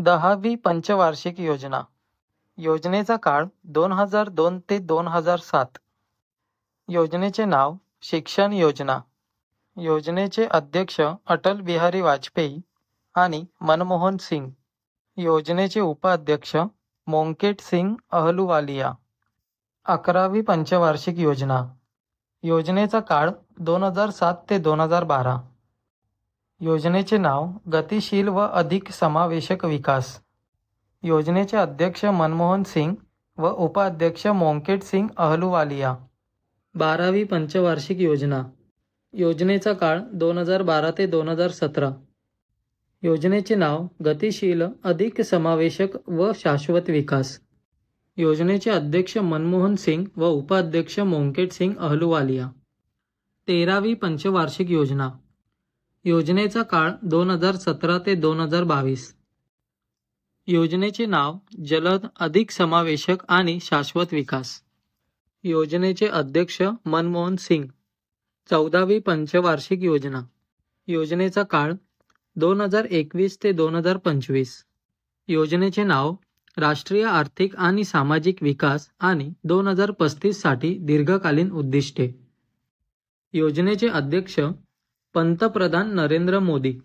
10वी पंचवार्षिक योजना. योजनेचा काळ 2002 ते 2007. योजनेचे नाव शिक्षण योजना. योजनेचे अध्यक्ष अटल बिहारी वाजपेयी आणि मनमोहन सिंग. योजनेचे उपाध्यक्ष मोंकेट सिंग अहलुवालिया. 11वी पंचवार्षिक योजना. योजनेचा काळ 2007 ते 2012. योजनेचे नाव गतिशील व अधिक समावेशक विकास. योजनेचे अध्यक्ष मनमोहन सिंग व उपाध्यक्ष मोंकेट सिंग अहलुवालिया. 12वी पंचवार्षिक योजना. योजनेचा काळ 2012 ते 2017. योजनेचे नाव गतिशील अधिक समावेशक व शाश्वत विकास. योजनेचे अध्यक्ष मनमोहन सिंग व उपाध्यक्ष मोंकेट सिंग अहलुवालिया. 13वी पंचवार्षिक योजना. योजनेचा काळ 2017 ते 2022. योजनेचे नाव जलद अधिक समावेशक आणि शाश्वत विकास. योजनेचे अध्यक्ष मनमोहन सिंग. 14वी पंचवार्षिक योजना. योजनेचा काळ 2021 ते 2025. योजनेचे नाव राष्ट्रीय आर्थिक आणि सामाजिक विकास आणि 2035 साठी दीर्घकालीन उद्दिष्टे. योजनेचे अध्यक्ष पंतप्रधान नरेंद्र मोदी.